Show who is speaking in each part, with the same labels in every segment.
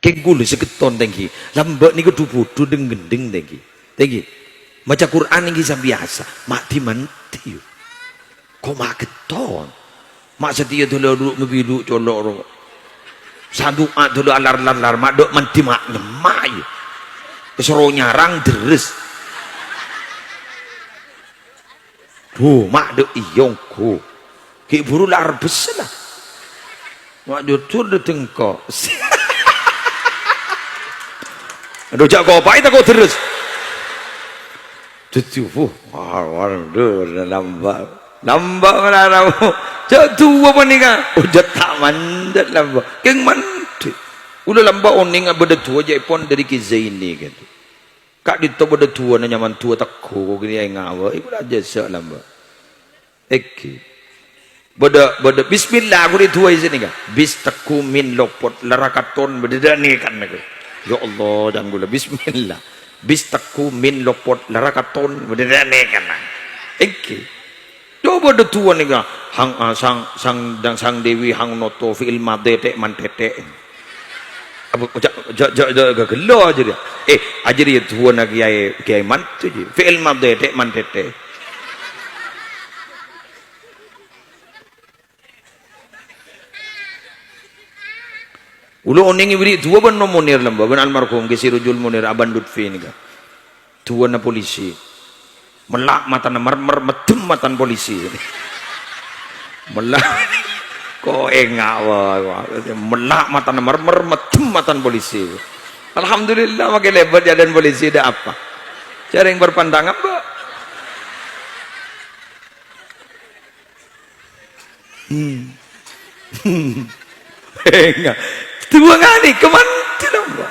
Speaker 1: Kenggul seketon tengki. Lambak ni kedu bodoh gendeng tengki. Tengki. Maca Quran ini biasa. Mak dimanti. Kok mak keton. Mak setia dulu ngebidu colok. Satu dulu alar-lar. Mak dok manti mak ngemak. Kesuruh nyarang deres. Tuh mak dok iyongku. Ki buru lar beselah. Mak jujur de tengkok. Aduh jak kau apa itu kau terus. Tuh, waduh, nambah mana ramu. Jak tua apa ni kan? Udah tak mandat lambak. Keng mandat. Udah lambak oning abada tua je pon dari kizai ini kan. Kak dito abada tua na nyaman tua tak ko gini ay ngawa. Ibu aja sak lambak. Eki. Bada bismillah aku di tua sini kan. Bis taku min lopot larakaton beda ni kan nak. Ya Allah dan gula bismillah. Bis taku min lopot larakaton beda ni kan. Eki. Coba de tua ni kan. Sang dewi hang noto fi'il madhe tek man tetek. Apa ja gelo aja dia. Aja dia tua nak kiai man tu je. Fi'il madhe tek man tetek. Ulu oning ibri tua ban no Munir lamba ban almarhum ke Sirujul Munir aban Lutfi ni ka. Tua na polisi. Melak mata na mermer medem matan polisi. Melak ko engawa. Melak mata na mermer medem matan polisi. Alhamdulillah makin lebat jalan polisi ada apa? Cara yang berpandangan apa? Enggak. Tua ngani kemanti lambak.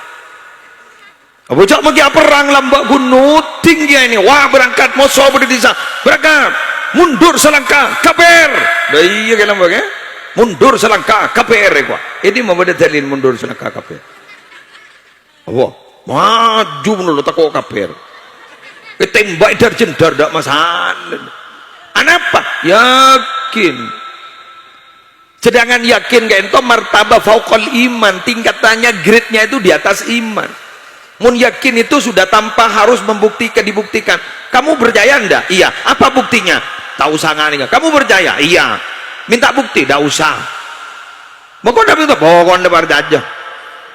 Speaker 1: Abu cak magi perang lambak gunung tinggi ini. Wah berangkat musuh berdesa. Berangkat mundur selangkah kaper. Dah iya ke lambak ya? Mundur selangkah kaper ya. Ini mau beda dalil mundur selangkah kaper. Wah maju menurut takut kaper. Ketembak dar jendar tak masalah. Anapa? Yakin. Sedangkan yakin ke ento martabah fauqal iman, tingkatannya grade-nya itu di atas iman. Mun yakin itu sudah tanpa harus dibuktikan. Kamu percaya enggak? Iya. Apa buktinya? Tak usah ngani. Kamu percaya? Iya. Minta bukti? Tak usah. Pokoknya minta pokoknya percaya.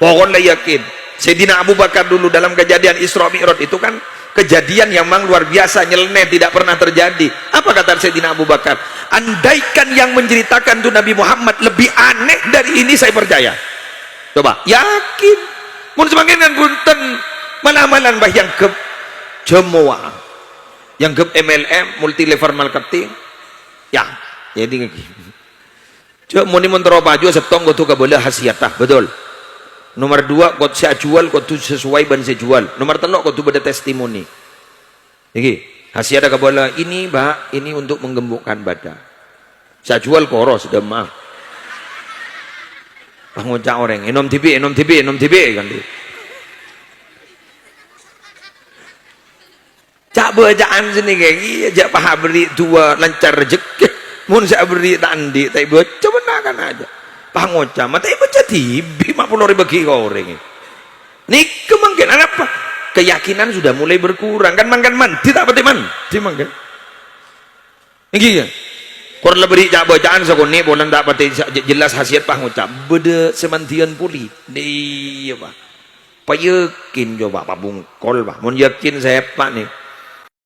Speaker 1: Pokoknya yakin. Sayyidina Abu Bakar dulu dalam kejadian Isra Mi'raj itu kan kejadian yang memang luar biasa, nyeleneh, tidak pernah terjadi. Apa kata Sayyidina Abu Bakar? Andaikan yang menceritakan itu Nabi Muhammad lebih aneh dari ini, saya percaya. Coba, yakin. Mun semakin kan punten mana-manan bah yang ke jemoa, yang ke MLM, multi level marketing. Ya, jadi coba muni mentero baju setong gotu kebelah hasiatah, betul. Nomor 2 kau saya jual, kau tu sesuai ban saya jual. Nomor 3 kau tu beda testimoni. Jadi hasil ada kabola ini bah, ini untuk menggembukkan badan. Saya jual koros demah. Pangocak orang, enom TV kan tu. Cak bacaan sini kayak gini, jak paha beri tua lancar rezeki. Mun saya beri tandi, tapi baca benakan aja. Pangocak, mata baca TV 50.000 bagi orang ini. Nih kemungkinan apa? Keyakinan sudah mulai berkurang kan man tidak pati man dimangkan ini ya kurang lebih cak bacaan sakuni bolan tak pati jelas hasiat pangucap beda semantian puli iya pak yakin coba pak bungkol pak mun yakin saya pak nih